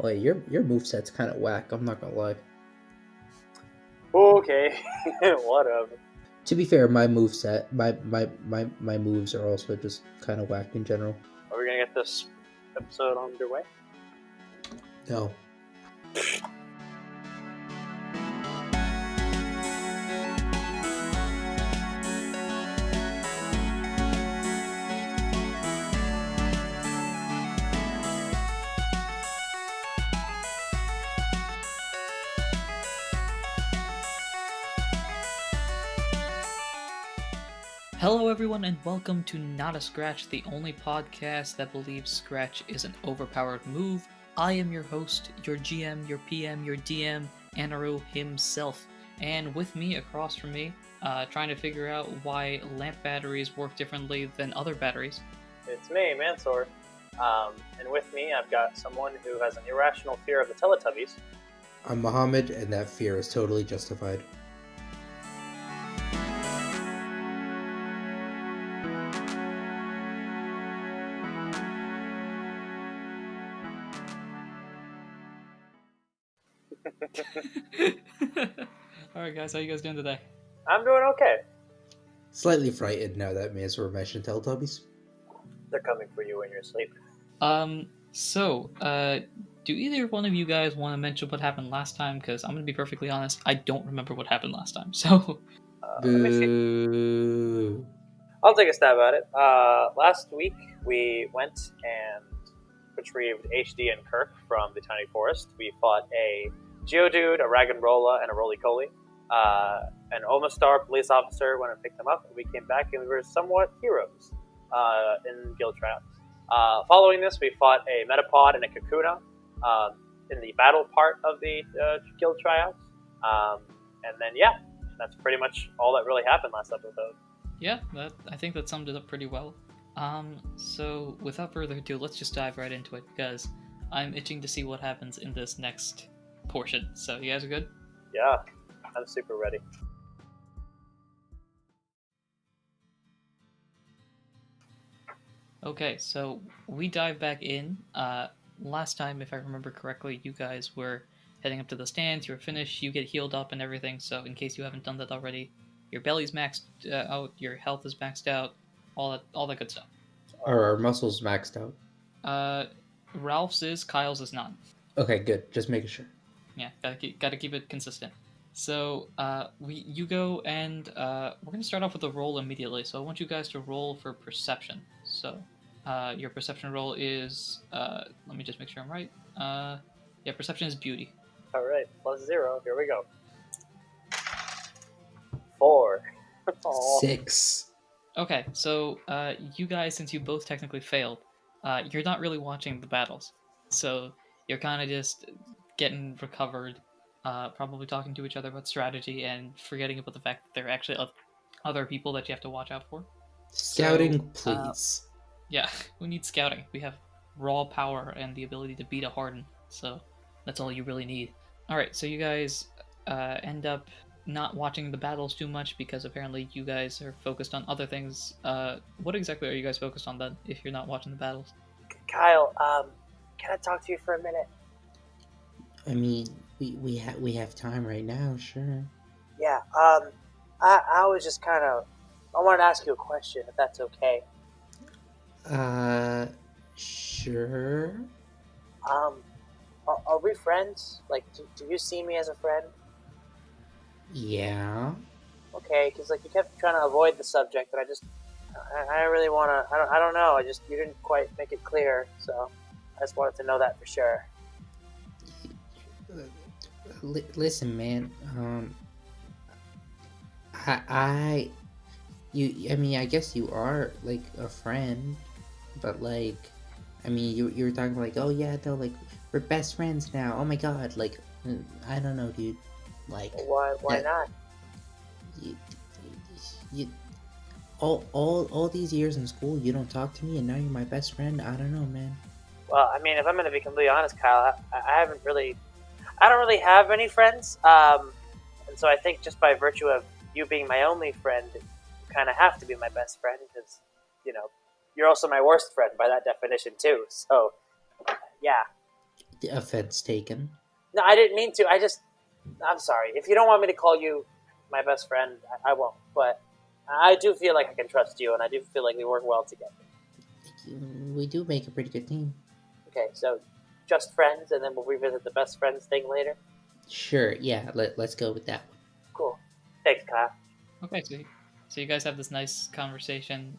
Oh, your moveset's kind of whack. I'm not gonna lie. Okay, whatever. To be fair, my moveset, my moves are also just kind of whack in general. Are we gonna get this episode underway? No. Hello everyone and welcome to Not a Scratch, the only podcast that believes Scratch is an overpowered move. I am your host, your GM, your PM, your DM, Anirudh himself. And with me, across from me, trying to figure out why lamp batteries work differently than other batteries. It's me, Mansour. And with me, I've got someone who has an irrational fear of the Teletubbies. I'm Mohammed, and that fear is totally justified. Alright guys, how you guys doing today? I'm doing okay. Slightly frightened now that Mansour mentioned Teletubbies. They're coming for you in your sleep. Do either one of you guys want to mention what happened last time? Because I'm going to be perfectly honest, I don't remember what happened last time, so... Let me see. Boo. I'll take a stab at it. Last week, we went and retrieved HD and Kirk from the Tiny Forest. We fought a Geodude, a Rag'n'Rolla, and a Roly-Poly. An Omastar police officer went and picked them up, and we came back and we were somewhat heroes in guild tryouts. Following this, we fought a Metapod and a Kakuna in the battle part of the guild tryouts. And then, yeah, that's pretty much all that really happened last episode. Yeah, I think that summed it up pretty well. So without further ado, let's just dive right into it, because I'm itching to see what happens in this next portion. So you guys are good? Yeah, I'm super ready. Okay, so we dive back in. Last time, if I remember correctly, you guys were heading up to the stands, you were finished, you get healed up and everything, so in case you haven't done that already, your belly's maxed out, your health is maxed out, all that good stuff. Are our muscles maxed out? Ralph's is, Kyle's is not. Okay, good. Just making sure. Yeah, gotta keep it consistent. So, you go and, we're gonna start off with a roll immediately, so I want you guys to roll for perception. So, your perception roll is, let me just make sure I'm right. Yeah, perception is beauty. Alright, +0, here we go. 4. Aww. 6. Okay, so, you guys, since you both technically failed, you're not really watching the battles. So, you're kind of just getting recovered, probably talking to each other about strategy and forgetting about the fact that there are actually other people that you have to watch out for. Scouting, So, please. Yeah, we need scouting. We have raw power and the ability to beat a Harden, so that's all you really need. Alright, so you guys end up not watching the battles too much because apparently you guys are focused on other things. What exactly are you guys focused on then, if you're not watching the battles? Kyle, can I talk to you for a minute? I mean, we have time right now, sure. Yeah, I was just kind of... I wanted to ask you a question, if that's okay. Sure. Are we friends? Like, do you see me as a friend? Yeah. Okay, because, like, you kept trying to avoid the subject, but I really want to... I don't know, you didn't quite make it clear, so I just wanted to know that for sure. Listen, man. I mean, I guess you are like a friend, but like, I mean, you were talking like, oh yeah, no, like we're best friends now. Oh my god, like, I don't know, dude. Like, Why not? You all these years in school, you don't talk to me, and now you're my best friend. I don't know, man. Well, I mean, if I'm going to be completely honest, Kyle, I don't really have any friends, and so I think just by virtue of you being my only friend, you kind of have to be my best friend, because, you know, you're also my worst friend by that definition, too, so, yeah. Offense taken. No, I didn't mean to. I'm sorry. If you don't want me to call you my best friend, I won't. But I do feel like I can trust you, and I do feel like we work well together. We do make a pretty good team. Okay, so just friends, and then we'll revisit the best friends thing later. Sure, yeah, let's go with that one. Cool. Thanks, Kyle. Okay, so you guys have this nice conversation.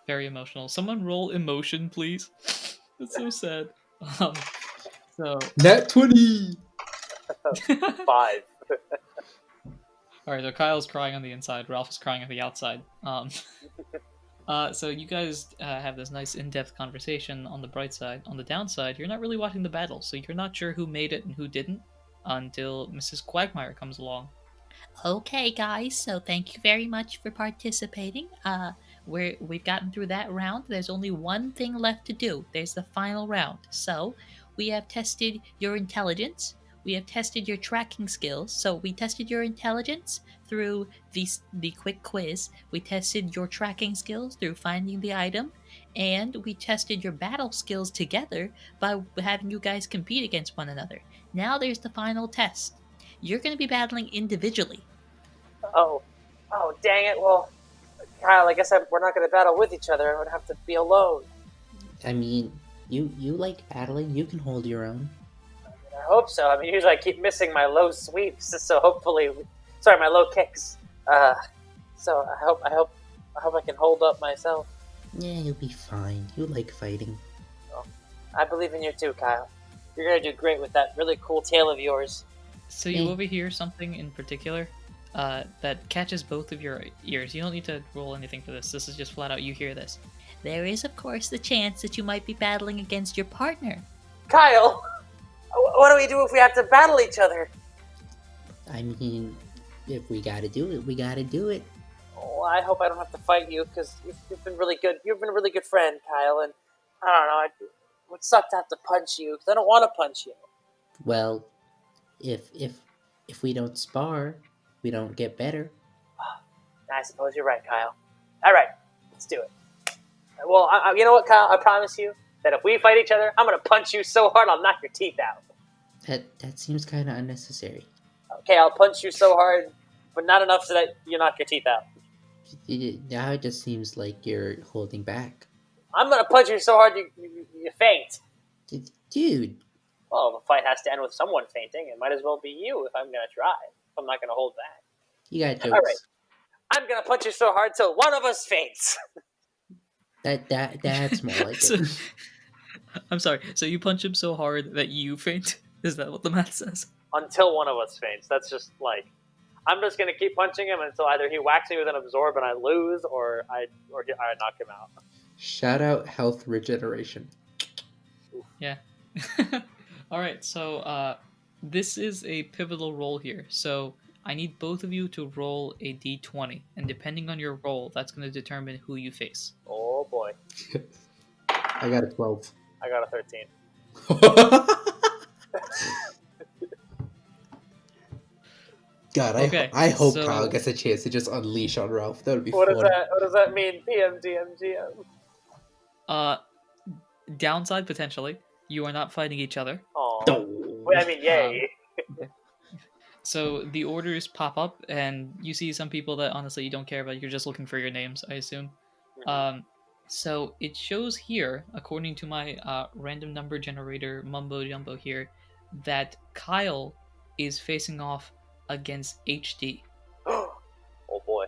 Very emotional. Someone roll emotion, please. That's so sad. So Nat 20! 5. all right, so Kyle's crying on the inside. Ralph is crying on the outside. So you guys have this nice in-depth conversation on the bright side. On the downside, you're not really watching the battle, so you're not sure who made it and who didn't until Mrs. Quagmire comes along. Okay, guys, so thank you very much for participating. We've gotten through that round. There's only one thing left to do. There's the final round. So, we have tested your intelligence. We have tested your tracking skills. So, we tested your intelligence through the quick quiz. We tested your tracking skills through finding the item. And we tested your battle skills together by having you guys compete against one another. Now there's the final test. You're going to be battling individually. Oh, dang it. Well, Kyle, I guess we're not going to battle with each other. I would have to be alone. I mean, you like battling, you can hold your own. I hope so. I mean, usually I keep missing my low sweeps, so hopefully, my low kicks. So I hope I can hold up myself. Yeah, you'll be fine. You like fighting. Well, I believe in you too, Kyle. You're going to do great with that really cool tail of yours. So you overhear something in particular that catches both of your ears. You don't need to roll anything for this. This is just flat out you hear this. There is, of course, the chance that you might be battling against your partner. Kyle, what do we do if we have to battle each other? I mean, if we gotta do it, we gotta do it. Oh, I hope I don't have to fight you, because you've been really good. You've been a really good friend, Kyle, and I don't know, it would suck to have to punch you, because I don't want to punch you. Well, if we don't spar, we don't get better. I suppose you're right, Kyle. All right, let's do it. Well, you know what, Kyle? I promise you that if we fight each other, I'm going to punch you so hard I'll knock your teeth out. That seems kind of unnecessary. Okay, I'll punch you so hard, but not enough so that you knock your teeth out. Now it just seems like you're holding back. I'm going to punch you so hard you faint. Dude. Well, the fight has to end with someone fainting. It might as well be you if I'm going to try. I'm not going to hold back. You got jokes. All right. I'm going to punch you so hard till one of us faints. That's more like it. I'm sorry. So you punch him so hard that you faint? Is that what the math says? Until one of us faints. That's just like... I'm just going to keep punching him until either he whacks me with an absorb and I lose, or I knock him out. Shout out health regeneration. Yeah. All right, so this is a pivotal roll here. So I need both of you to roll a d20, and depending on your roll, that's going to determine who you face. Oh boy. I got a 12. I got a 13. God, I hope Kyle gets a chance to just unleash on Ralph. That would be fun. What does that mean? PM, DM, GM. Downside potentially. You are not fighting each other. Oh. Wait, I mean, yay. So the orders pop up, and you see some people that honestly you don't care about. You're just looking for your names, I assume. Mm-hmm. So it shows here, according to my random number generator mumbo jumbo here, that Kyle is facing off against HD. Oh boy.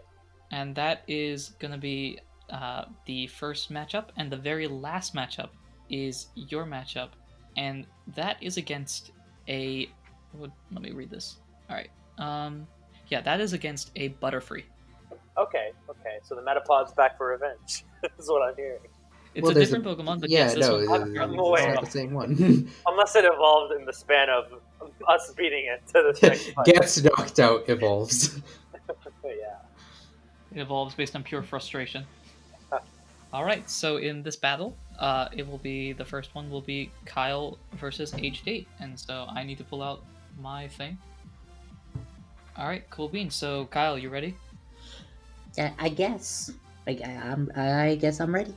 And that is going to be the first matchup, and the very last matchup is your matchup, and that is against a... Let me read this. Alright. Yeah, that is against a Butterfree. Okay. So the Metapod's back for revenge. Is what I'm hearing. It's a different Pokemon, but yes, this it's not the same one. Unless it evolved in the span of us beating it to the next fight. Gets knocked out, evolves. Yeah. It evolves based on pure frustration. Alright, so in this battle, it will be, the first one will be Kyle versus HD, and so I need to pull out my thing. Alright, cool beans. So Kyle, you ready? I guess. I guess I'm ready.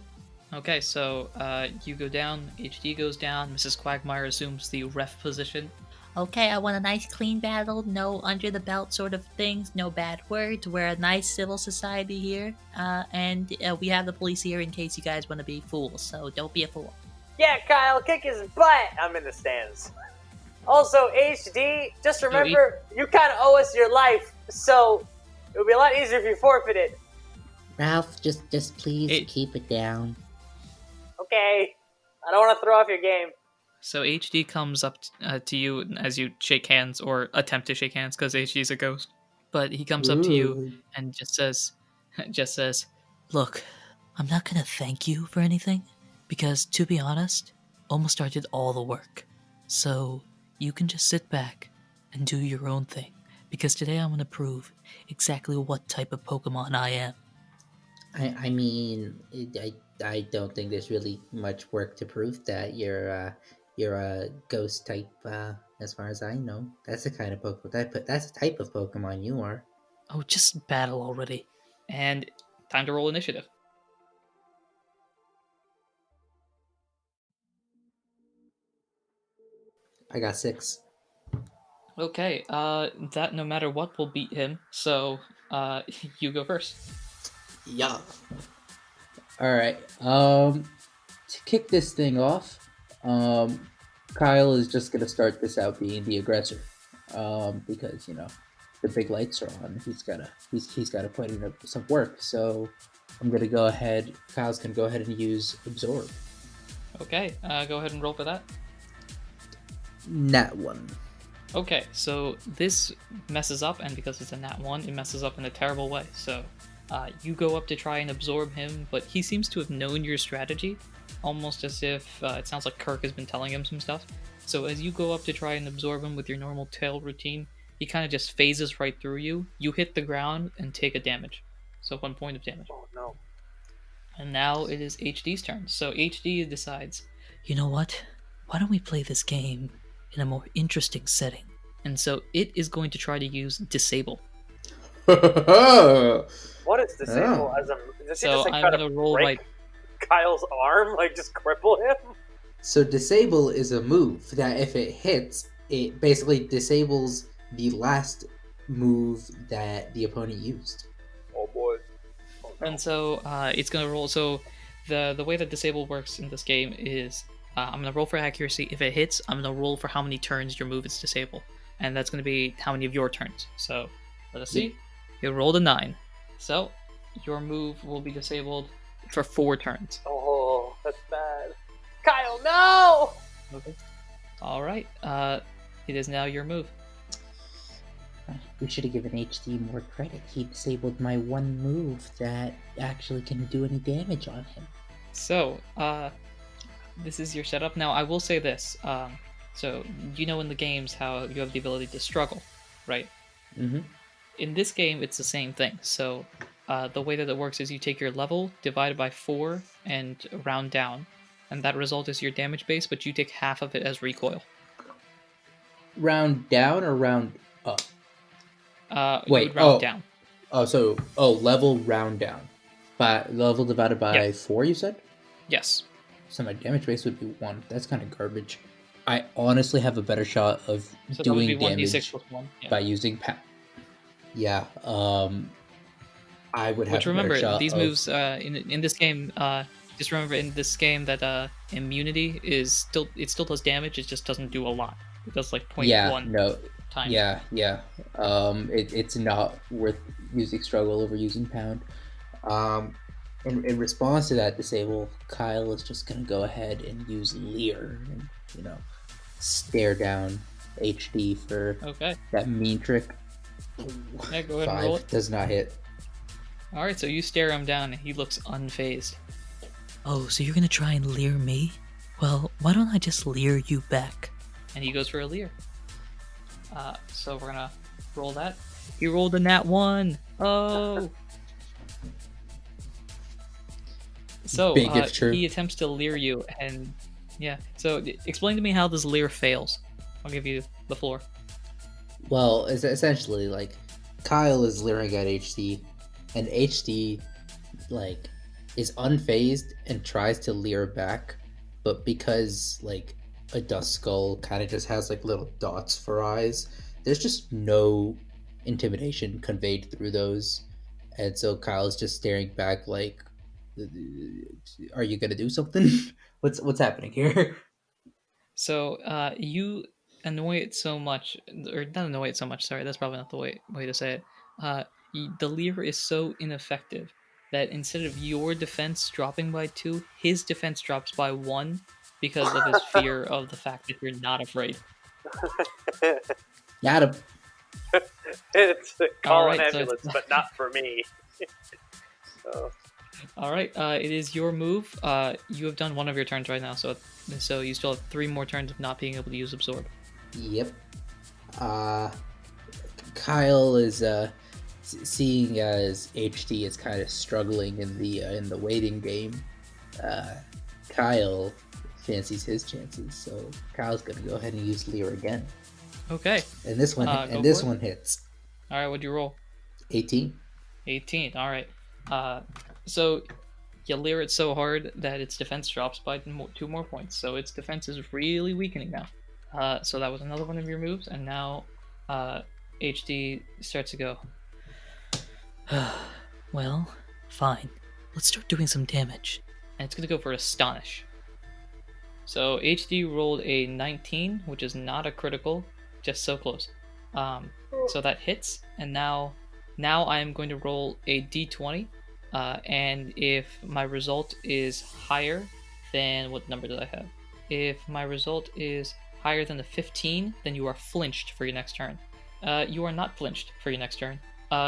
Okay, so you go down, HD goes down, Mrs. Quagmire assumes the ref position. Okay, I want a nice clean battle, no under the belt sort of things, no bad words. We're a nice civil society here, and we have the police here in case you guys want to be fools. So don't be a fool. Yeah, Kyle, kick his butt. I'm in the stands. Also, HD, just remember, you kind of owe us your life, so it would be a lot easier if you forfeited. Ralph, just please keep it down. Okay. I don't want to throw off your game. So HD comes up to you as you shake hands, or attempt to shake hands, because HD is a ghost. But he comes up to you and just says, "Look, I'm not gonna thank you for anything, because to be honest, Almost did all the work. So you can just sit back and do your own thing, because today I'm gonna prove exactly what type of Pokemon I am." I mean, I don't think there's really much work to prove that you're a ghost type. As far as I know, that's the kind of Pokemon. That's the type of Pokemon you are. Oh, just battle already. And time to roll initiative. I got 6. Okay, that no matter what will beat him, so you go first. Yeah. Alright, to kick this thing off, Kyle is just gonna start this out being the aggressor. Because, the big lights are on. He's gotta put in some work, so Kyle's gonna go ahead and use Absorb. Okay, go ahead and roll for that. Nat 1. Okay, so this messes up, and because it's a nat 1, it messes up in a terrible way. So you go up to try and absorb him, but he seems to have known your strategy, almost as if it sounds like Kirk has been telling him some stuff. So as you go up to try and absorb him with your normal tail routine, he kind of just phases right through you. You hit the ground and take a damage. So 1 point of damage. Oh, no. And now it is HD's turn. So HD decides, you know what? Why don't we play this game in a more interesting setting? And so it is going to try to use Disable. What is Disable? Does he So just I'm try going to roll break Kyle's arm? Just cripple him? So Disable is a move that if it hits, it basically disables the last move that the opponent used. Oh boy. And so it's going to roll. So the way that Disable works in this game is I'm going to roll for accuracy. If it hits, I'm going to roll for how many turns your move is disabled. And that's going to be how many of your turns. So let us see. You rolled a 9. So your move will be disabled for 4 turns. Oh, that's bad. Kyle, no! Okay. All right. It is now your move. We should have given HD more credit. He disabled my one move that actually can do any damage on him. So, this is your setup. Now, I will say this. So, in the games how you have the ability to struggle, right? Mm-hmm. In this game, it's the same thing. So, the way that it works is you take your level, divide it by 4, and round down. And that result is your damage base, but you take half of it as recoil. Round down or round up? Wait, round down. Level round down. Level divided by 4, you said? Yes. So my damage base would be 1. That's kind of garbage. I honestly have a better shot of doing damage by using Yeah. I would have. Which remember, these moves in this game. Just remember in this game that immunity is still does damage. It just doesn't do a lot. It does like 0.1 times. Yeah. It's not worth using struggle over using pound. In response to that disable, Kyle is just gonna go ahead and use Leer and stare down HD for that mean trick. Yeah, go ahead and roll it. Does not hit. Alright, so you stare him down and he looks unfazed. Oh, so you're gonna try and leer me? Well, why don't I just leer you back? And he goes for a leer. So we're gonna roll that. He rolled a nat 1. Oh! So he attempts to leer you, and so explain to me how this leer fails. I'll give you the floor. Well, it's essentially Kyle is leering at HD, and HD is unfazed and tries to leer back, but because like a dust skull kind of just has like little dots for eyes, there's just no intimidation conveyed through those, and so Kyle's just staring back like, "Are you gonna do something? What's happening here?" So you annoy it so much, or not annoy it so much. Sorry, that's probably not the way to say it. Uh, the leer is so ineffective that instead of your defense dropping by 2, his defense drops by 1 because of his fear of the fact that you're not afraid. Got him. It's call an Alright, so ambulance, but not for me. So, all right, it is your move. You have done one of your turns right now, so you still have 3 more turns of not being able to use absorb. Yep. Kyle is seeing as HD is kind of struggling in the waiting game. Kyle fancies his chances, so Kyle's gonna go ahead and use Lear again. Okay. And this one one hits. All right, what'd you roll? 18. 18. All right. So you leer it so hard that its defense drops by 2 more points. So its defense is really weakening now. So that was another one of your moves, and now HD starts to go. Well, fine. Let's start doing some damage. And it's going to go for Astonish. So HD rolled a 19, which is not a critical, just so close. So that hits, and now I am going to roll a d20, and if my result is higher than, what number did I have? If my result is higher than the 15, then you are flinched for your next turn. You are not flinched for your next turn.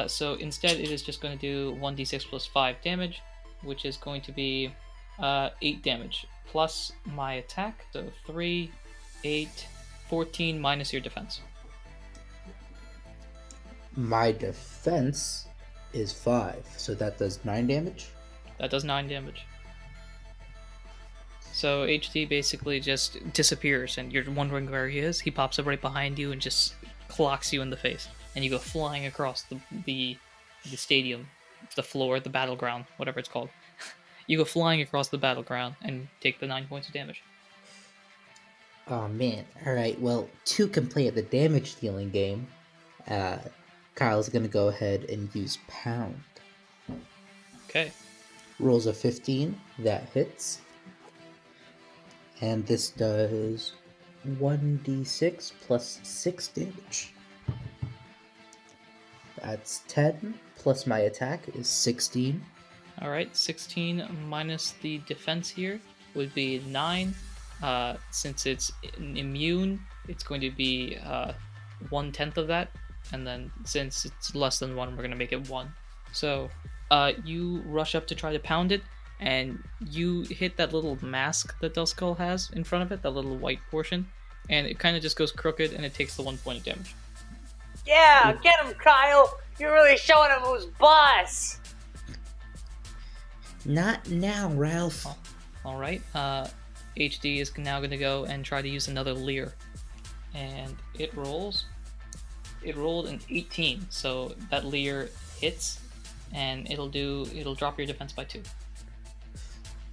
So instead it is just going to do 1d6 plus 5 damage, which is going to be 8 damage, plus my attack, so 3, 8, 14 minus your defense. My defense is 5, so that does 9 damage? That does 9 damage. So HD basically just disappears, and you're wondering where he is. He pops up right behind you and just clocks you in the face, and you go flying across the stadium, the floor, the battleground, whatever it's called. You go flying across the battleground and take the 9 points of damage. Oh man, alright, well, 2 can play at the damage dealing game. Kyle's gonna go ahead and use Pound. Okay. Rolls a 15, that hits. And this does 1d6 plus 6 damage. That's 10, plus my attack is 16. Alright, 16 minus the defense here would be 9. Since it's immune, it's going to be 1/10 of that. And then since it's less than 1, we're going to make it 1. So you rush up to try to pound it, and you hit that little mask that Duskull has in front of it, that little white portion, and it kind of just goes crooked, and it takes the 1 point of damage. yeah, get him, Kyle! You're really showing him who's boss! Not now, Ralph. Alright, HD is now going to go and try to use another leer. And it rolls. It rolled an 18, so that leer hits, and it'll drop your defense by 2.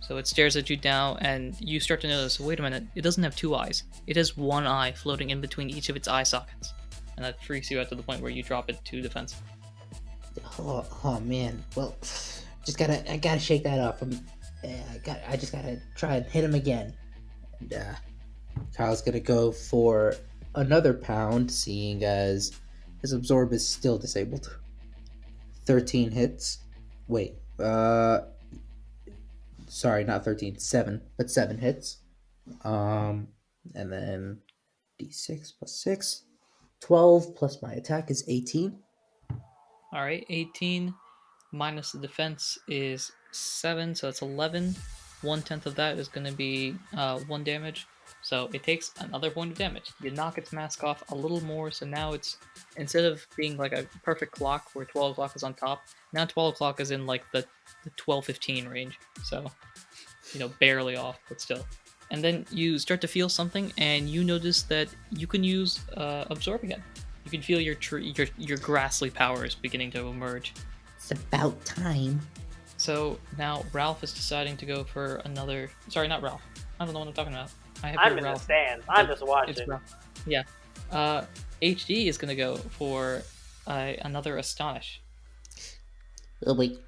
So it stares at you now, and you start to notice, wait a minute, it doesn't have 2 eyes. It has 1 eye floating in between each of its eye sockets. And that freaks you out to the point where you drop it to defense. Oh man, well, I gotta shake that off. I just gotta try and hit him again. And Kyle's gonna go for another pound, seeing as his absorb is still disabled. 13 hits. Wait, sorry, not 13, 7, but 7 hits. And then d6 plus 6, 12 plus my attack is 18. Alright, 18 minus the defense is 7, so that's 11. 1/10 of that is going to be 1 damage. So it takes another point of damage. You knock its mask off a little more, so now it's, instead of being like a perfect clock where 12 o'clock is on top, now 12 o'clock is in like the 12:15 range. So, barely off, but still. And then you start to feel something, and you notice that you can use absorb again. You can feel your Grassly powers beginning to emerge. It's about time. So now Ralph is deciding to go for another. Sorry, not Ralph. I don't know what I'm talking about. I have I'm here in the Ralph. stands. I'm just It's watching. Ralph. Yeah. HD is gonna go for another Astonish, Oh wait.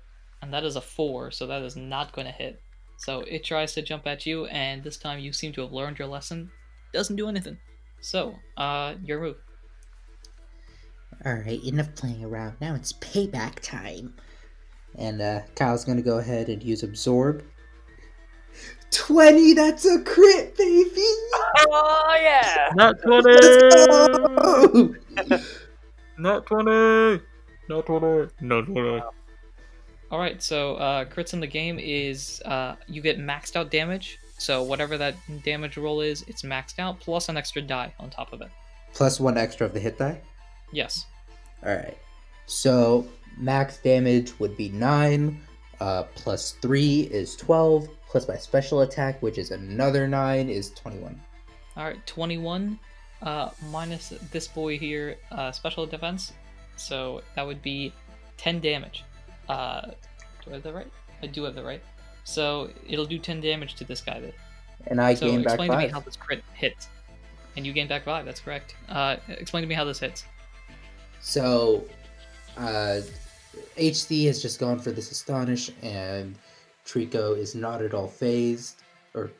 and that is a 4, so that is not going to hit. So it tries to jump at you, and this time you seem to have learned your lesson. Doesn't do anything. So, your move. Alright, enough playing around. Now it's payback time. And Kyle's gonna go ahead and use Absorb. 20, that's a crit, baby! Oh yeah! Not 20! Oh! Not 20! Not 20! Not 20! Alright, so crits in the game is you get maxed out damage. So whatever that damage roll is, it's maxed out, plus an extra die on top of it. Plus 1 extra of the hit die? Yes. Alright. So, max damage would be 9, plus 3 is 12, plus my special attack, which is another 9, is 21. Alright, 21 minus this boy here, special defense. So that would be 10 damage. Do I have that right? I do have that right. So it'll do 10 damage to this guy then. And I So gain back explain to me 5. how this crit hits. And you gain back 5, that's correct. Explain to me how this hits. So, HD has just gone for this Astonish, and Trico is not at all phased. Or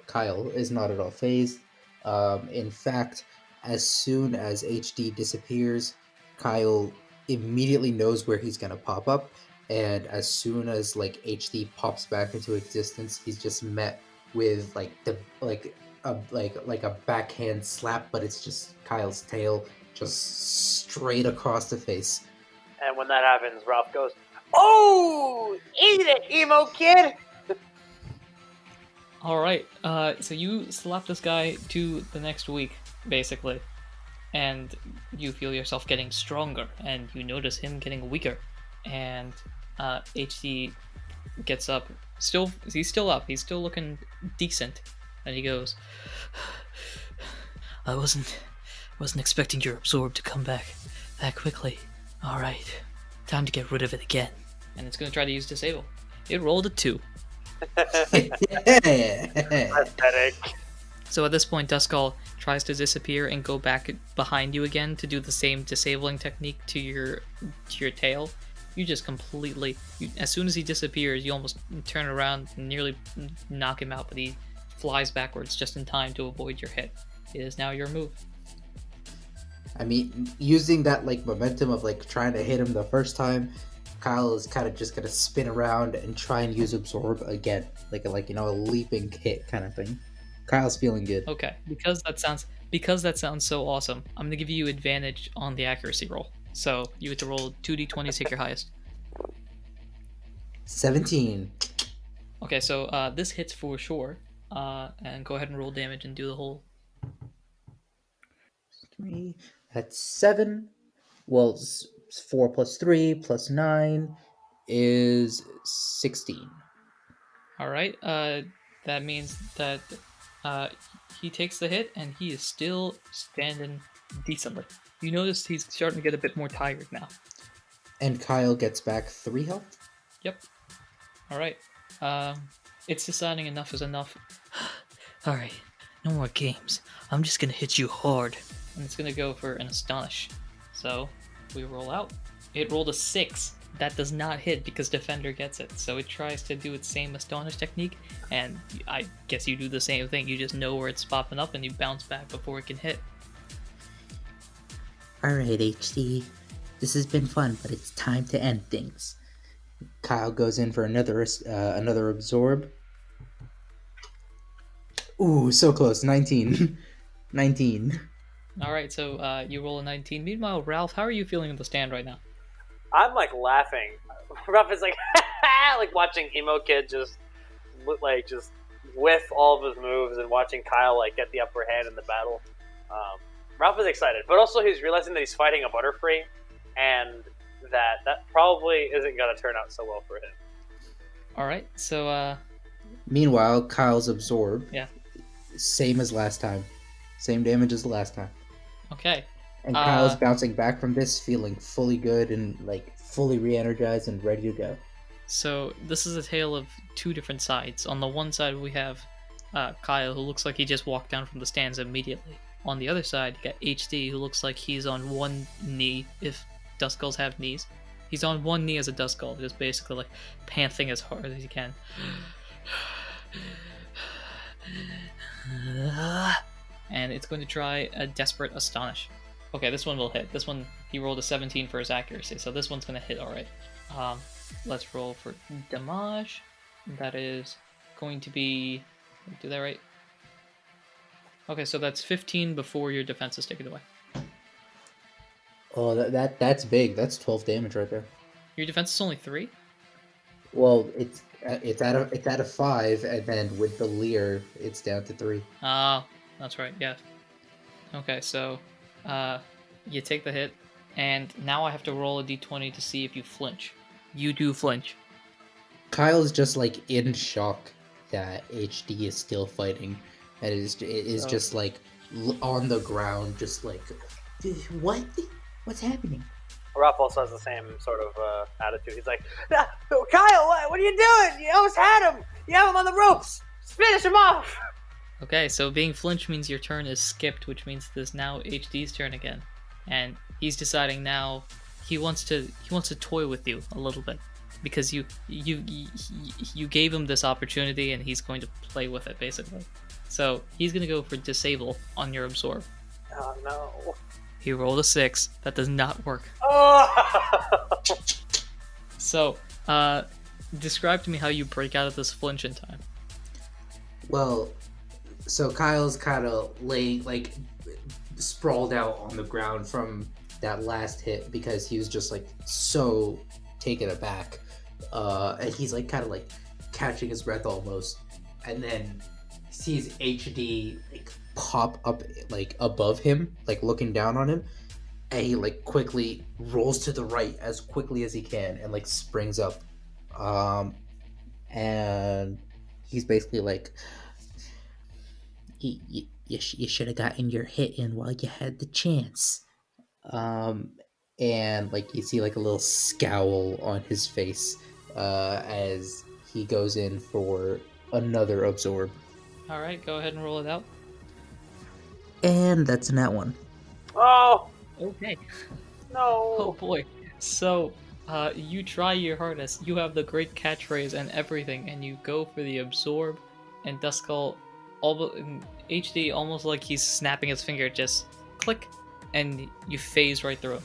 Kyle is not at all phased. In fact, as soon as HD disappears, Kyle immediately knows where he's gonna pop up, and as soon as like HD pops back into existence, he's just met with a backhand slap, but it's just Kyle's tail just straight across the face. And when that happens, Ralph goes, "Oh, eat it, emo kid!" Alright, so you slap this guy to the next week, basically. And you feel yourself getting stronger, and you notice him getting weaker. And HD gets up. He's still up. He's still looking decent. And he goes, I wasn't expecting your absorb to come back that quickly. Alright, time to get rid of it again. And it's going to try to use disable. It rolled a 2. Pathetic. So at this point, Duskull tries to disappear and go back behind you again to do the same disabling technique to your tail. You just completely, as soon as he disappears, you almost turn around and nearly knock him out, but he flies backwards just in time to avoid your hit. It is now your move. I mean, using that like momentum of like trying to hit him the first time, Kyle is kind of just gonna spin around and try and use Absorb again, like a leaping hit kind of thing. Kyle's feeling good. Okay, because that sounds so awesome, I'm gonna give you advantage on the accuracy roll. So you get to roll 2d20, take your highest. 17. Okay, so this hits for sure. And go ahead and roll damage and do the whole. 3. That's 7. Well, 4 plus 3 plus 9 is 16. All right. That means that he takes the hit and he is still standing decently. You notice he's starting to get a bit more tired now. And Kyle gets back 3 health. Yep. All right. It's deciding enough is enough. All right, no more games. I'm just gonna hit you hard. And it's gonna go for an Astonish. So we roll out. It rolled a 6. That does not hit because Defender gets it. So it tries to do its same Astonish technique, and I guess you do the same thing. You just know where it's popping up and you bounce back before it can hit. Alright, HD. This has been fun, but it's time to end things. Kyle goes in for another Absorb. Ooh, so close. 19. 19. Alright, so you roll a 19. Meanwhile, Ralph, how are you feeling in the stand right now? I'm like laughing. Ralph is like, like watching emo kid just whiff all of his moves and watching Kyle like get the upper hand in the battle. Ralph is excited, but also he's realizing that he's fighting a Butterfree, and that probably isn't gonna turn out so well for him. Alright, so Meanwhile, Kyle's Absorb. Yeah. Same as last time. Same damage as the last time. okay. And Kyle's bouncing back from this, feeling fully good and like fully re-energized and ready to go. So this is a tale of two different sides. On the one side, we have Kyle, who looks like he just walked down from the stands immediately. On the other side, you got HD, who looks like he's on one knee, if Duskulls have knees. He's on one knee as a Duskull, just basically like panting as hard as he can. And it's going to try a Desperate Astonish. Okay, this one will hit. This one, he rolled a 17 for his accuracy, so this one's going to hit alright. Let's roll for damage. That is going to be... do that right? Okay, so that's 15 before your defense is taken away. Oh, that's big. That's 12 damage right there. Your defense is only 3? Well, it's at a 5, and then with the leer, it's down to 3. Ah, that's right, yeah. Okay, so you take the hit, and now I have to roll a d20 to see if you flinch. You do flinch. Kyle's just like in shock that HD is still fighting, and it is just like on the ground, just like, what's happening? Ruff also has the same sort of attitude. He's like, "Ah, Kyle, what are you doing? You almost had him. You have him on the ropes. Just finish him off." Okay, so being flinch means your turn is skipped, which means it is now HD's turn again, and he's deciding now he wants to toy with you a little bit because you gave him this opportunity and he's going to play with it basically. So he's gonna go for disable on your absorb. Oh no. He rolled a 6. That does not work. Oh! So, describe to me how you break out of this flinch in time. Well, so Kyle's kind of laying, like, sprawled out on the ground from that last hit because he was just, like, so taken aback. And he's, like, kind of, like, catching his breath almost. And then sees HD, like, pop up, like, above him, like, looking down on him. And he, like, quickly rolls to the right as quickly as he can and, like, springs up. And he's basically like, you should have gotten your hit in while you had the chance. And like you see like a little scowl on his face as he goes in for another absorb. All right, go ahead and roll it out. And that's that one. Oh Okay. no! Oh boy. So, you try your hardest. You have the great catchphrase and everything, and you go for the absorb. And Duskull, HD, almost like he's snapping his finger, just click, and you phase right through.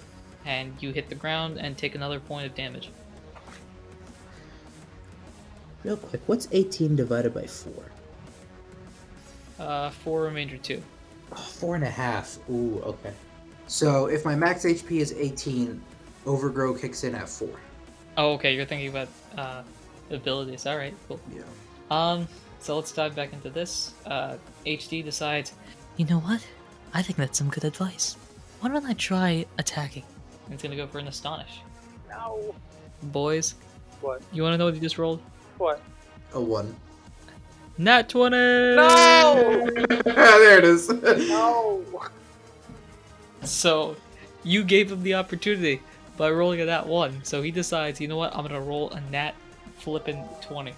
And you hit the ground and take another point of damage. Real quick, what's 18 divided by 4? 4 remainder 2. Oh, 4.5. Ooh, okay. So if my max HP is 18, Overgrow kicks in at 4. Oh, okay, you're thinking about abilities. Alright, cool. Yeah. So let's dive back into this. HD decides, You know what? I think that's some good advice. Why don't I try attacking? it's gonna go for an Astonish. No! Boys, What? you wanna know what you just rolled? What? A 1. Nat 20! No! There it is. No! So, you gave him the opportunity by rolling a nat 1. So he decides, you know what, I'm gonna roll a nat flippin' 20.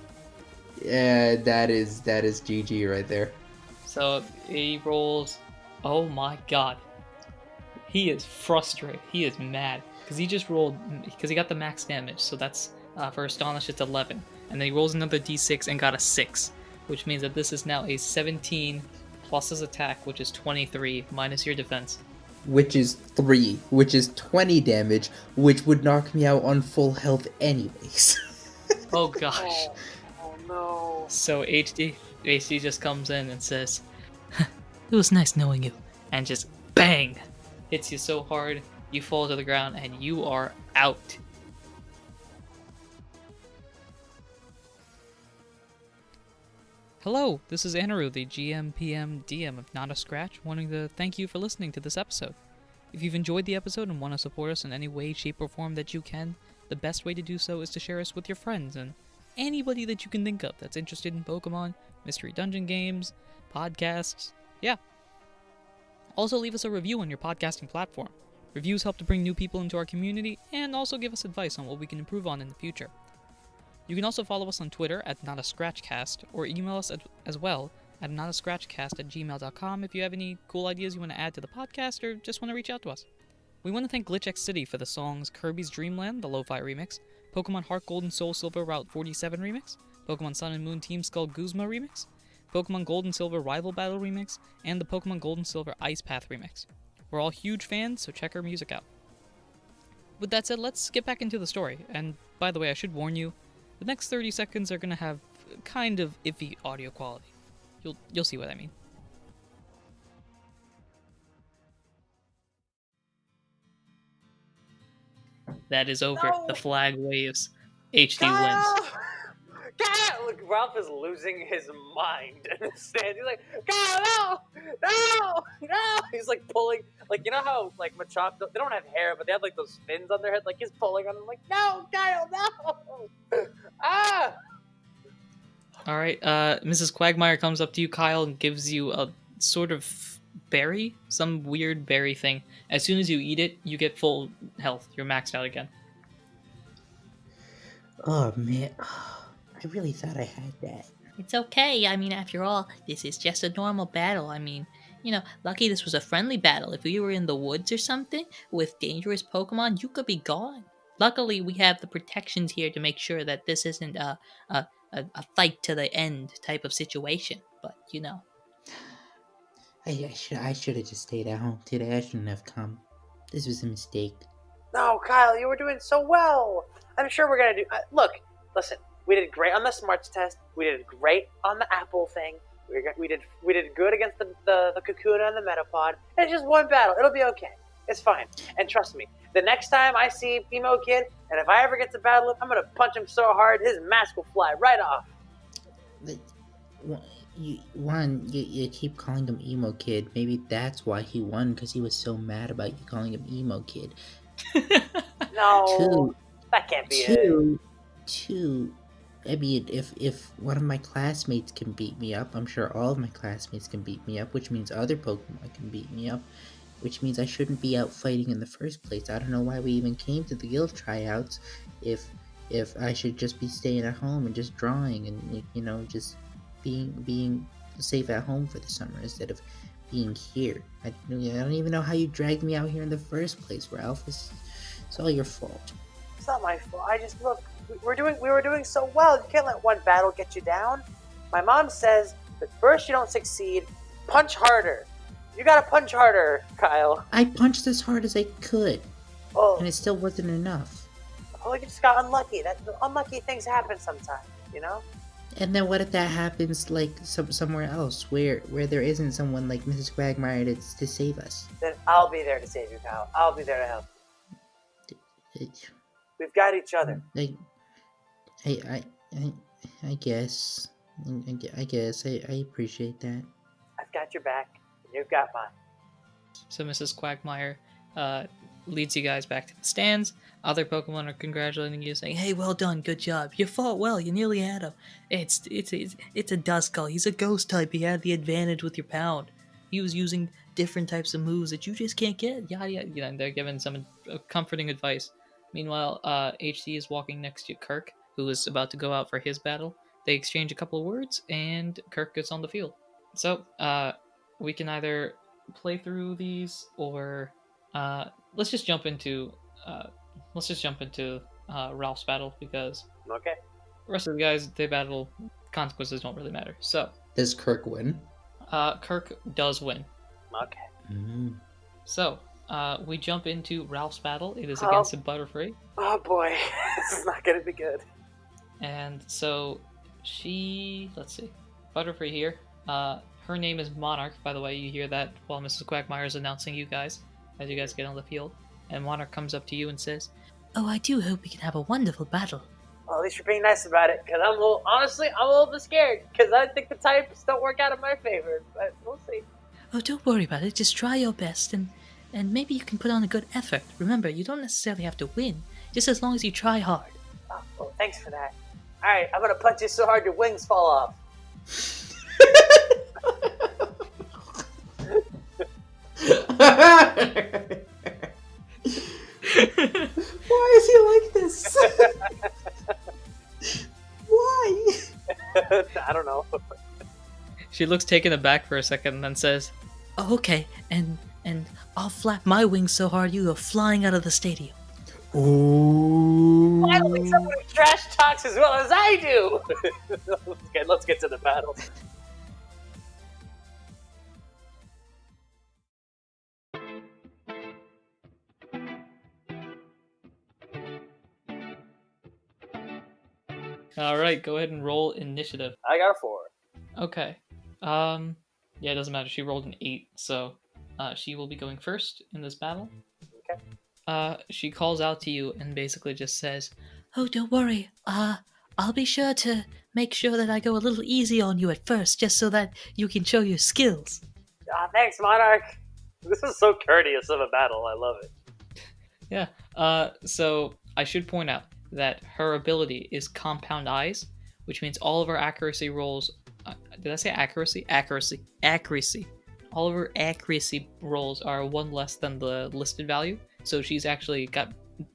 Yeah, that is GG right there. So he rolls, oh my god. He is frustrated, he is mad. Because he just rolled, because he got the max damage, so that's, for Astonish it's 11. And then he rolls another d6 and got a 6. Which means that this is now a 17 plus his attack, which is 23, minus your defense. Which is 3, which is 20 damage, which would knock me out on full health anyways. Oh gosh. Oh no. So HD just comes in and says, It was nice knowing you. and just bang! Hits you so hard, you fall to the ground, and you are out. Hello, this is Anirudh, the GM, PM, DM of Not a Scratch, wanting to thank you for listening to this episode. If you've enjoyed the episode and want to support us in any way, shape, or form that you can, the best way to do so is to share us with your friends and anybody that you can think of that's interested in Pokemon, Mystery Dungeon games, podcasts, yeah. Also leave us a review on your podcasting platform. Reviews help to bring new people into our community and also give us advice on what we can improve on in the future. You can also follow us on Twitter at notascratchcast, or email us as well at notascratchcast@gmail.com if you have any cool ideas you want to add to the podcast or just want to reach out to us. We want to thank GlitchX City for the songs Kirby's Dream Land, the Lo-Fi remix, Pokemon Heart Gold and Soul Silver Route 47 remix, Pokemon Sun and Moon Team Skull Guzma remix, Pokemon Gold and Silver Rival Battle remix, and the Pokemon Gold and Silver Ice Path remix. We're all huge fans, so check our music out. With that said, let's get back into the story. And by the way, I should warn you, the next 30 seconds are going to have kind of iffy audio quality. You'll see what I mean. That is over. No! The flag waves. HD wins. Kyle! Look, Ralph is losing his mind in the stand. He's like, Kyle, no! He's like pulling, like, you know how, like, Machop, they don't have hair, but they have, like, those fins on their head. Like, he's pulling on them, like, no, Kyle, no! Ah! Alright, Mrs. Quagmire comes up to you, Kyle, and gives you a sort of berry, some weird berry thing. As soon as you eat it, you get full health. You're maxed out again. Oh, man. I really thought I had that. It's okay. I mean, after all, this is just a normal battle. I mean, lucky this was a friendly battle. If we were in the woods or something with dangerous Pokemon, you could be gone. Luckily, we have the protections here to make sure that this isn't a fight to the end type of situation. But, I should have just stayed at home today. I shouldn't have come. This was a mistake. No, Kyle, you were doing so well. I'm sure we're gonna do. Look, listen. We did great on the smarts test. We did great on the apple thing. We did good against the Kakuna and the Metapod. It's just one battle. It'll be okay. It's fine. And trust me, the next time I see Emo Kid, and if I ever get to battle him, I'm gonna punch him so hard his mask will fly right off. You keep calling him Emo Kid. Maybe that's why he won, because he was so mad about you calling him Emo Kid. No, that can't be it. Two. I mean, if one of my classmates can beat me up, I'm sure all of my classmates can beat me up, which means other Pokemon can beat me up, which means I shouldn't be out fighting in the first place. I don't know why we even came to the guild tryouts if I should just be staying at home and just drawing and, just being safe at home for the summer instead of being here. I don't even know how you dragged me out here in the first place, Ralph. It's all your fault. It's not my fault. I just look. We were doing so well. You can't let one battle get you down. My mom says that first you don't succeed, punch harder. You gotta punch harder, Kyle. I punched as hard as I could, and it still wasn't enough. Oh, you just got unlucky. Unlucky things happen sometimes, And then what if that happens like somewhere else where there isn't someone like Mrs. Quagmire to save us? Then I'll be there to save you, Kyle. I'll be there to help. We've got each other. I guess. I appreciate that. I've got your back. You've got mine. So Mrs. Quagmire leads you guys back to the stands. Other Pokemon are congratulating you, saying, "Hey, well done, good job. You fought well. You nearly had him. It's a Duskull. He's a ghost type. He had the advantage with your pound. He was using different types of moves that you just can't get." Yada yada. They're giving some comforting advice. Meanwhile, HD is walking next to Kirk, who is about to go out for his battle. They exchange a couple of words, and Kirk gets on the field. So, we can either play through these, or let's just jump into Ralph's battle, because okay, the rest of the guys, they battle, consequences don't really matter. So, does Kirk win? Kirk does win. Okay. Mm. So, we jump into Ralph's battle. It is against a Butterfree. Oh boy, this is not gonna be good. And so let's see, Butterfree here. Her name is Monarch, by the way. You hear that while Mrs. Quagmire is announcing you guys as you guys get on the field. And Monarch comes up to you and says, "Oh, I do hope we can have a wonderful battle." Well, at least you're being nice about it, because I'm a little bit scared, because I think the types don't work out in my favor, but we'll see. Oh, don't worry about it. Just try your best, and maybe you can put on a good effort. Remember, you don't necessarily have to win, just as long as you try hard. Oh, well, thanks for that. Alright, I'm gonna punch you so hard your wings fall off. Why is he like this? She looks taken aback for a second and then says, Oh, okay, and I'll flap my wings so hard you go flying out of the stadium. Ooh. Finally, someone who trash talks as well as I do. Let's get to the battle. all right, go ahead and roll initiative. I got a 4. Okay. Yeah, it doesn't matter. She rolled an 8, so she will be going first in this battle. Okay. She calls out to you and basically just says, Oh, don't worry. I'll be sure to make sure that I go a little easy on you at first, just so that you can show your skills. Thanks, Monarch. This is so courteous of a battle. I love it. yeah. So I should point out that her ability is Compound Eyes, which means all of her accuracy rolls. Did I say accuracy? Accuracy. All of her accuracy rolls are 1 less than the listed value. So she's actually got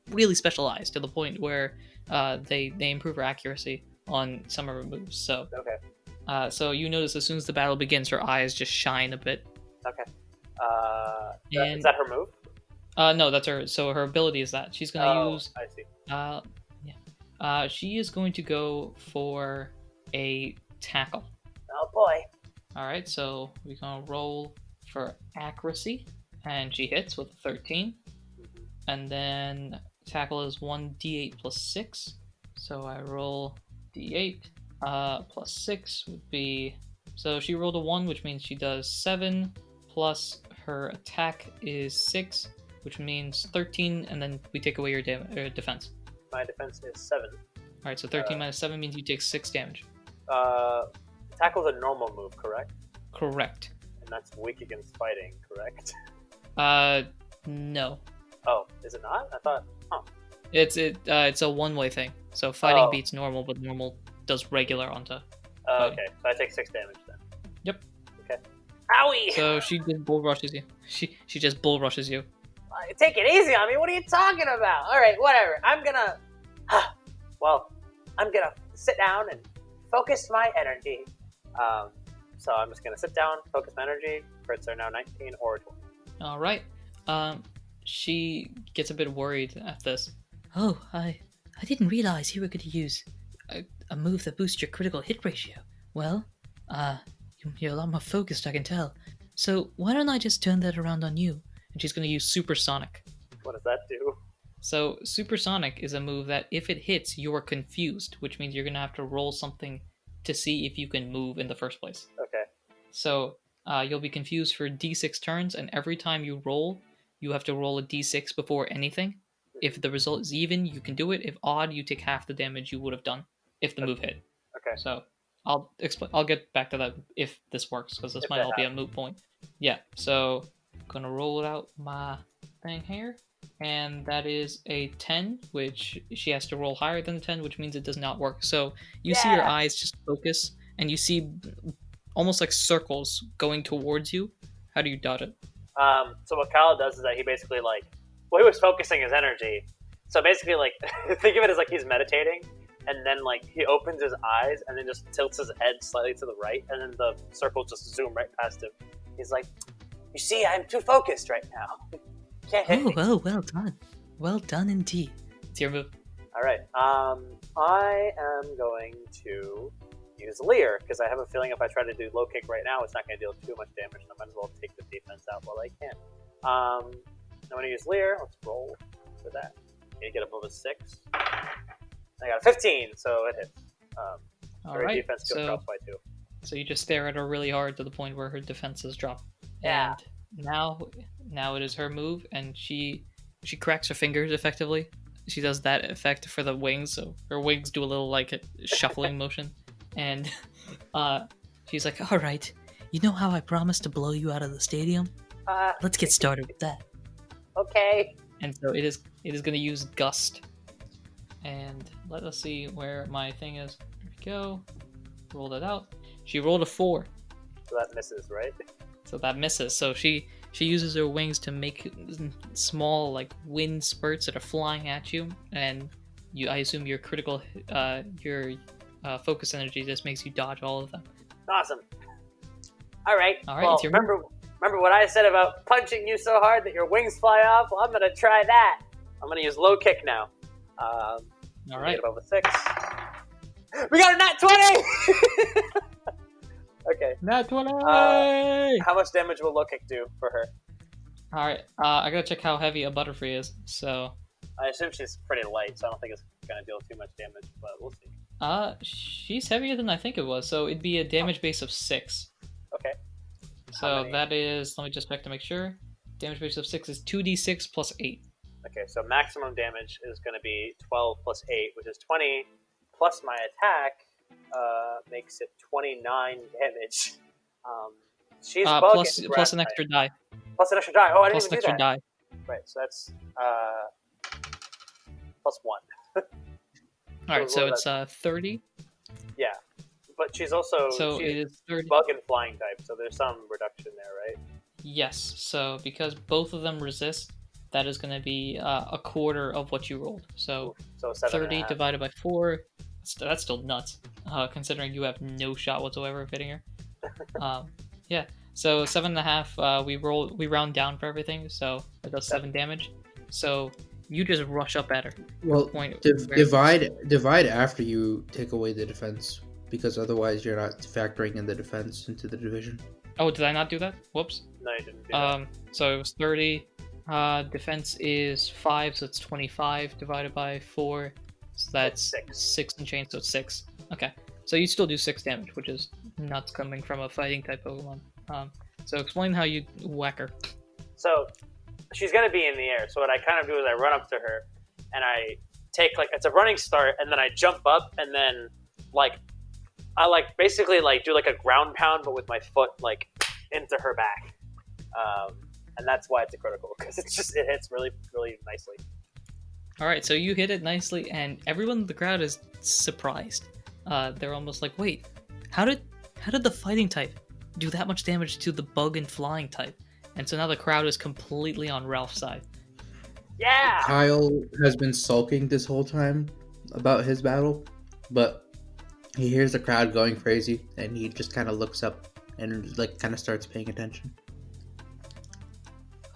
really specialized to the point where they improve her accuracy on some of her moves. So Okay. so you notice as soon as the battle begins, her eyes just shine a bit. Okay. And- Is that her move? No, that's her. So her ability is that she's gonna use. I see. She is going to go for a tackle. Oh boy. All right, so we're gonna roll for accuracy, and she hits with a 13. And then tackle is 1d8 plus 6. So I roll d8 plus 6 would be. So she rolled a 1, which means she does 7, plus her attack is 6, which means 13, and then we take away your defense. My defense is 7. Alright, so 13 minus 7 means you take 6 damage. Tackle's a normal move, correct? Correct. And that's weak against fighting, correct? No. Oh, is it not? I thought. Huh. It's a one-way thing. So fighting Oh. beats normal, but normal does regular onto. Okay, so I take 6 damage then. Yep. Okay. Owie! So she just bull rushes you. She just bull rushes you. Take it easy on me. What are you talking about? All right, whatever. I'm gonna sit down and focus my energy. So I'm just gonna sit down, focus my energy. Crits are now 19 or 20. All right. She gets a bit worried at this. Oh, I didn't realize you were going to use a move that boosts your critical hit ratio. Well, you're a lot more focused, I can tell. So why don't I just turn that around on you? And she's going to use Supersonic. What does that do? So Supersonic is a move that if it hits, you are confused, which means you're going to have to roll something to see if you can move in the first place. Okay. So you'll be confused for d6 turns, and every time you roll, you have to roll a d6 before anything. If the result is even, you can do it. If odd, you take half the damage you would have done if the move hit. Okay. So I'll get back to that if this works, because this If might that all be a moot point. Yeah. So I'm gonna roll out my thing here, and that is a 10, which she has to roll higher than 10, which means it does not work. So you see your eyes just focus, and you see almost like circles going towards you. How do you dodge it? So what Kyle does is that he basically he was focusing his energy. So basically think of it as he's meditating, and then he opens his eyes and then just tilts his head slightly to the right, and then the circles just zoom right past him. He's like, you see, I'm too focused right now. Can't hit me. Oh, well done. Well done indeed. It's your move. All right. I am going to use Leer, because I have a feeling if I try to do low kick right now, it's not going to deal too much damage, so I might as well take the defense out while I can. I'm going to use Leer. Let's roll for that. Need to get above a 6. I got a 15, so it hits. All right. Defense skill drops by 2. So you just stare at her really hard to the point where her defenses drop. Yeah. And now it is her move, and she cracks her fingers effectively. She does that effect for the wings, so her wings do a little a shuffling motion. And she's like, all right, you know how I promised to blow you out of the stadium? Let's get started with that. Okay. And so it is going to use Gust. And let us see where my thing is. There we go. Roll that out. She rolled a 4. So that misses, right? So that misses. So she uses her wings to make small wind spurts that are flying at you, and I assume your critical your focus energy just makes you dodge all of them. Awesome. All right. All right, Well, it's your remember what I said about punching you so hard that your wings fly off? Well, I'm gonna try that. I'm gonna use low kick now. All right. Get above a 6. We got a nat 20. Okay. Nat 20! How much damage will low kick do for her? All right. I gotta check how heavy a Butterfree is. So. I assume she's pretty light, so I don't think it's gonna deal too much damage, but we'll see. She's heavier than I think it was, so it'd be a damage base of 6. Okay. So that is, let me just check to make sure. Damage base of 6 is 2d6 plus 8. Okay, so maximum damage is going to be 12 plus 8, which is 20, plus my attack makes it 29 damage. She's plus an extra die. Plus an extra die. Oh, I didn't Plus even an do extra that. die. Right, so that's plus 1. Alright, so it's 30. Yeah, but she's also So it is 30. bug and flying type, so there's some reduction there, right? Yes, so because both of them resist, that is going to be a quarter of what you rolled. So 30 divided by 4, that's still nuts, considering you have no shot whatsoever of hitting her. Yeah, so 7.5, we round down for everything, so it does 7 damage. So you just rush up at her. Well, divide after you take away the defense, because otherwise you're not factoring in the defense into the division. Oh, did I not do that? Whoops. No, you didn't do that. So it was 30. Defense is 5, so it's 25 divided by 4. So that's 6 and change, so it's 6. Okay. So you still do 6 damage, which is nuts coming from a fighting type Pokemon. So explain how you whack her. So she's going to be in the air. So what I kind of do is I run up to her and I take it's a running start, and then I jump up, and then I basically do a ground pound, but with my foot into her back. And that's why it's a critical, because it hits really, really nicely. All right, so you hit it nicely, and everyone in the crowd is surprised. They're almost like, wait, how did the fighting type do that much damage to the bug and flying type? And so now the crowd is completely on Ralph's side. Yeah! Kyle has been sulking this whole time about his battle, but he hears the crowd going crazy, and he just kind of looks up and kind of starts paying attention.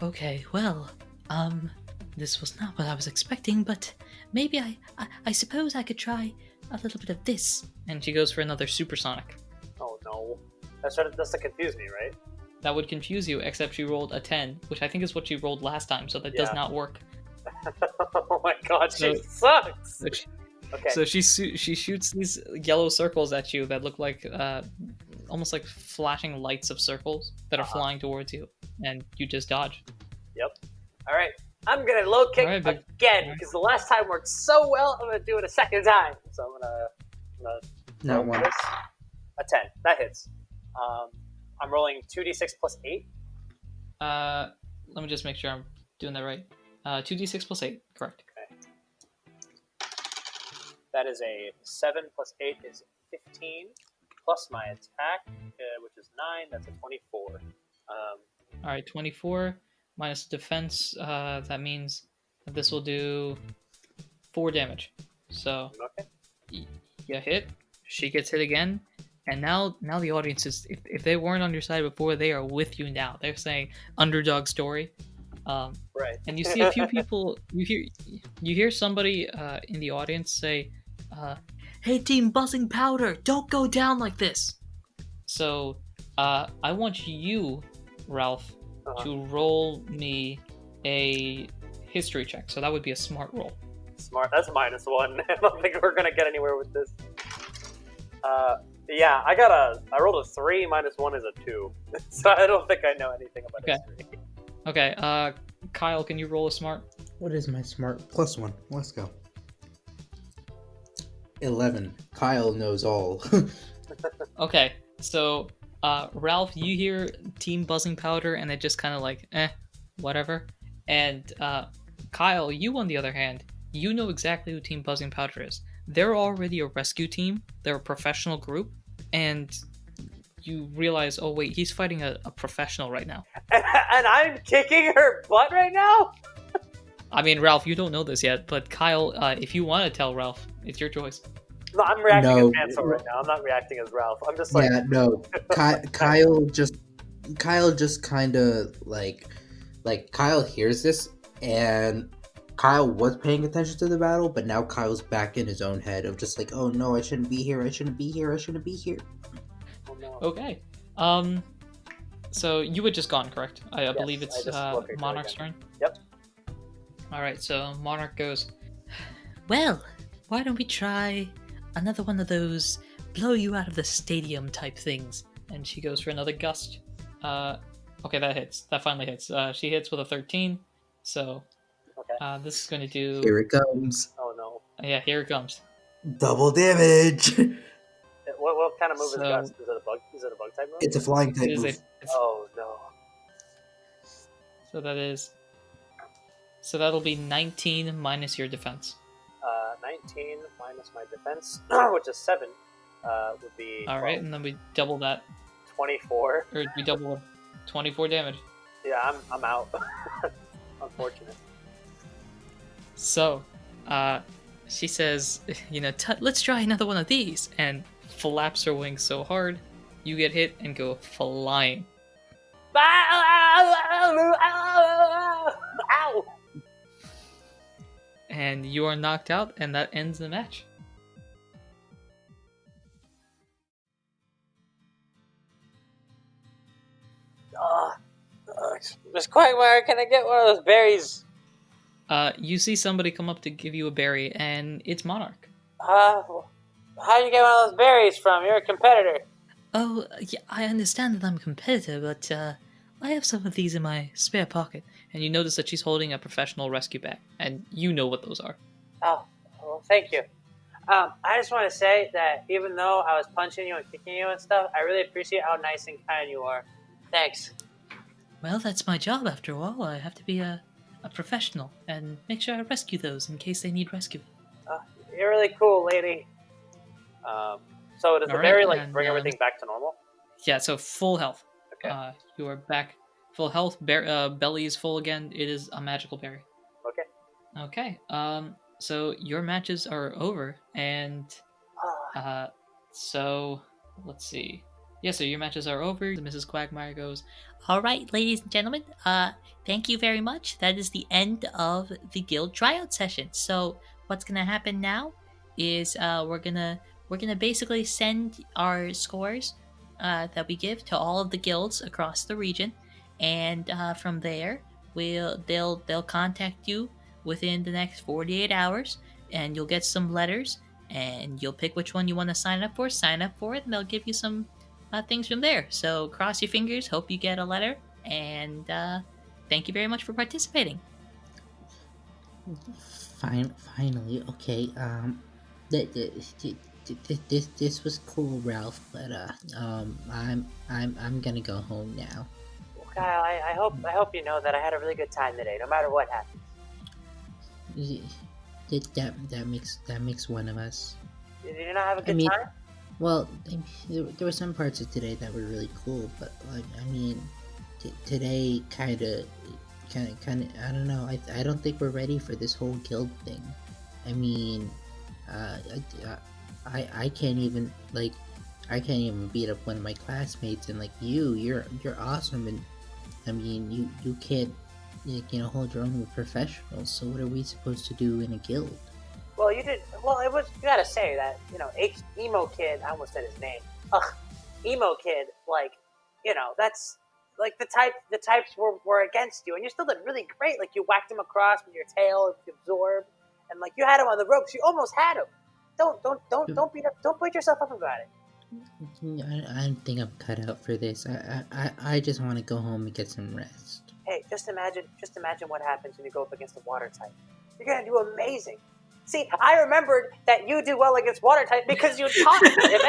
Okay, well, this was not what I was expecting, but maybe I suppose I could try a little bit of this. And she goes for another supersonic. Oh no. That's to confuse me, right? That would confuse you, except she rolled a 10, which I think is what she rolled last time, so that does not work. Oh my god, she sucks! So she shoots these yellow circles at you that look like almost like flashing lights of circles that are flying towards you, and you just dodge. Yep. All right, I'm gonna low kick again because the last time worked so well. I'm gonna do it a second time. So I'm gonna Not one. A 10 that hits. I'm rolling 2d6 plus 8. Let me just make sure I'm doing that right. 2d6 plus 8, correct. Okay. That is a 7 plus 8 is 15, plus my attack, which is 9. That's a 24. All right, 24 minus defense. That means that this will do 4 damage. So you hit. She gets hit again. And now the audience is, if they weren't on your side before, they are with you now. They're saying underdog story. Right. And you see a few people, you hear somebody in the audience say, hey team Buzzing Powder, don't go down like this. So I want you, Ralph, to roll me a history check. So that would be a smart roll. Smart, that's -1. I don't think we're gonna get anywhere with this. Yeah, I rolled a 3, -1 is a 2. So I don't think I know anything about history. Okay, Kyle, can you roll a smart? What is my smart? +1. Let's go. 11. Kyle knows all. Okay, so Ralph, you hear Team Buzzing Powder, and it just kind of whatever. And Kyle, you on the other hand, you know exactly who Team Buzzing Powder is. They're already a rescue team. They're a professional group, and you realize, oh wait, he's fighting a professional right now. And I'm kicking her butt right now? I mean, Ralph, you don't know this yet, but Kyle, if you want to tell Ralph, it's your choice. No, I'm reacting as No. Mansour right now. I'm not reacting as Ralph. I'm just like, Yeah, no. Kyle just kind of like Kyle hears this, and Kyle was paying attention to the battle, but now Kyle's back in his own head of just like, oh no, I shouldn't be here. I shouldn't be here. I shouldn't be here. oh no. Okay. So you had just gone, correct? I Yes, believe I it's just looked at it Monarch's again. turn. Yep. All right. So Monarch goes. Well, why don't we try another one of those blow you out of the stadium type things? And she goes for another gust. Okay, that hits. That finally hits. She hits with a 13. So Okay. this is going to do. Here it comes. Oh no. Yeah, here it comes. Double damage. What kind of move is So- Gust? Is it a bug? Is it a bug type move? It's a flying type It is move. Oh no. So that is. So that'll be 19 minus your defense. 19 minus my defense, which is 7, would be All 12. right, and then we double that, 24. or we double 24 damage. Yeah, I'm out. Unfortunate. So, she says, let's try another one of these, and flaps her wings so hard, you get hit and go flying. Ow! And you are knocked out, and that ends the match. Miss Quagmire, can I get one of those berries? You see somebody come up to give you a berry, and it's Monarch. How do you get one of those berries from? You're a competitor. Oh, yeah, I understand that I'm a competitor, but I have some of these in my spare pocket. And you notice that she's holding a professional rescue bag, and you know what those are. Oh, well, thank you. I just want to say that even though I was punching you and kicking you and stuff, I really appreciate how nice and kind you are. Thanks. Well, that's my job after all. I have to be a professional and make sure I rescue those in case they need rescuing. You're really cool, lady. So does the Alright, berry and, bring everything back to normal? Yeah, so full health. Okay. You are back full health. Belly is full again. It is a magical berry. Okay. Okay. So your matches are over, and so let's see. Yeah, so your matches are over. Mrs. Quagmire goes, All right, ladies and gentlemen, thank you very much. That is the end of the guild tryout session. So what's gonna happen now is we're gonna basically send our scores that we give to all of the guilds across the region, and from there they'll contact you within the next 48 hours, and you'll get some letters, and you'll pick which one you want to sign up for, and they'll give you some things from there. So cross your fingers, hope you get a letter, and thank you very much for participating. Finally, okay. This was cool, Ralph, but I'm gonna go home now. Well, Kyle, I hope you know that I had a really good time today, no matter what happened. That makes one of us. Did you not have a good mean- time? Well, there were some parts of today that were really cool, but today kind of, I don't know. I don't think we're ready for this whole guild thing. I mean, I can't even beat up one of my classmates, and like you're awesome, and I mean you can't hold your own with professionals. So what are we supposed to do in a guild? Well, you did. Well, it was. You gotta say that emo kid. I almost said his name. Emo kid. That's like the types were against you, and you still did really great. Like you whacked him across with your tail, absorbed, and like you had him on the ropes. You almost had him. Don't beat yourself up about it. I don't think I'm cut out for this. I just want to go home and get some rest. Hey, just imagine what happens when you go up against a water type. You're gonna do amazing. See, I remembered that you do well against water type because you taught me. If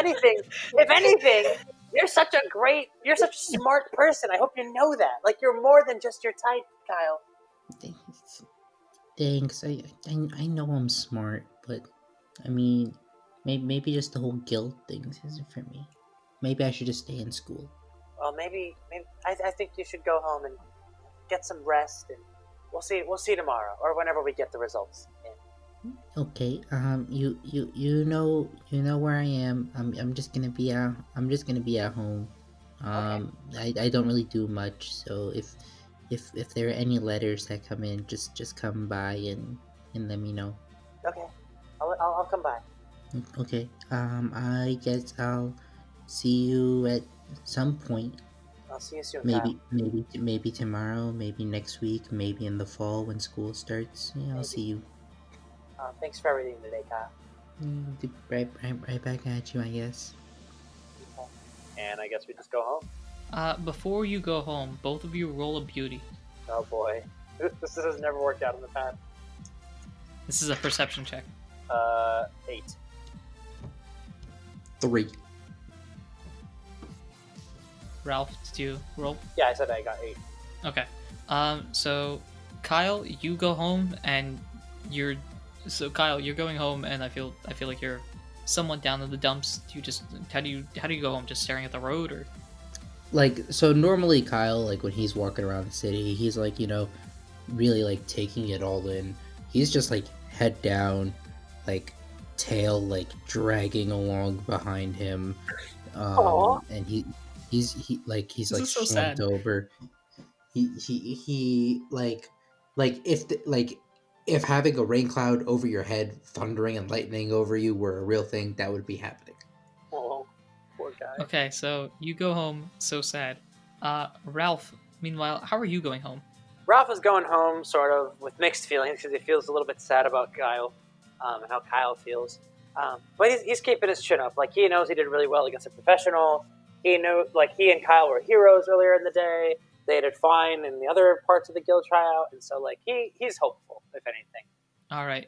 anything, you're such a smart person. I hope you know that. Like you're more than just your type, Kyle. Thanks. I know I'm smart, but I mean, maybe just the whole guild thing isn't for me. Maybe I should just stay in school. Well, maybe I think you should go home and get some rest, and we'll see tomorrow or whenever we get the results in. Okay. You know where I am. I'm just gonna be out. I'm just gonna be at home. Okay. I don't really do much. So if there are any letters that come in, just come by and let me know. Okay. I'll come by. Okay. I guess I'll see you at some point. I'll see you soon, Kyle. Maybe tomorrow. Maybe next week. Maybe in the fall when school starts. Yeah, I'll Maybe. see you. Thanks for everything today, Kyle. Right back at you, I guess. Okay. And I guess we just go home. Before you go home, both of you roll a beauty. Oh boy, this has never worked out in the past. This is a perception check. 8. 3. Ralph, did you roll? Yeah, I said I got 8. Okay. So Kyle, you go home and you're Kyle, you're going home and I feel like you're somewhat down in the dumps. How do you go home? Just staring at the road or Like, so normally Kyle, like when he's walking around the city, he's like, really like taking it all in. He's just like head down, like tail like dragging along behind him. Aw. And he's like This is so slumped sad. over. He like if having a rain cloud over your head, thundering and lightning over you were a real thing, that would be happening. Oh, poor guy. Okay, so you go home so sad. Ralph, meanwhile, how are you going home? Ralph is going home sort of with mixed feelings because he feels a little bit sad about Kyle and how Kyle feels. But he's keeping his chin up. Like, he knows he did really well against a professional. He knew, like, he and Kyle were heroes earlier in the day. They did fine in the other parts of the guild tryout. And so, like, he's hopeful, if anything. All right.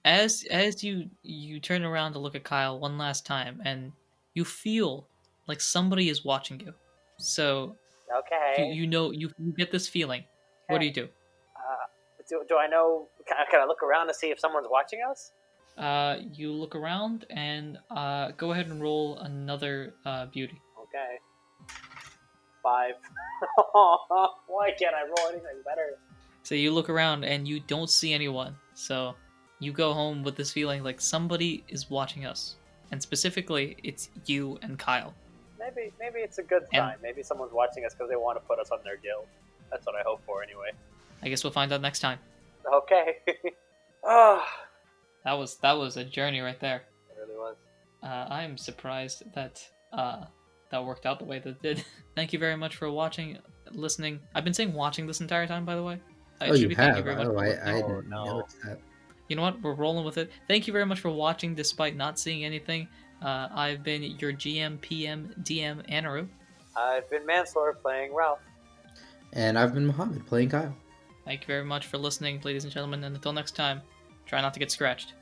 As you turn around to look at Kyle one last time, and you feel like somebody is watching you. So Okay. you get this feeling. What do you do? Do I know? Can I look around to see if someone's watching us? You look around and go ahead and roll another beauty. Okay. 5. Why can't I roll anything better? So you look around and you don't see anyone. So you go home with this feeling like somebody is watching us, and specifically it's you and Kyle. Maybe it's a good sign. Maybe someone's watching us because they want to put us on their guild. That's what I hope for, anyway. I guess we'll find out next time. Okay. Oh, That was a journey right there. it really was. I'm surprised that that worked out the way that it did. Thank you very much for watching, listening. I've been saying watching this entire time, by the way. Oh, It should you be thank you have? very much Oh, for I listening. didn't no. notice that. You know what? We're rolling with it. Thank you very much for watching, despite not seeing anything. I've been your GM, PM, DM, Anirudh. I've been Mansour playing Ralph. And I've been Mohammed playing Kyle. Thank you very much for listening, ladies and gentlemen, and until next time, try not to get scratched.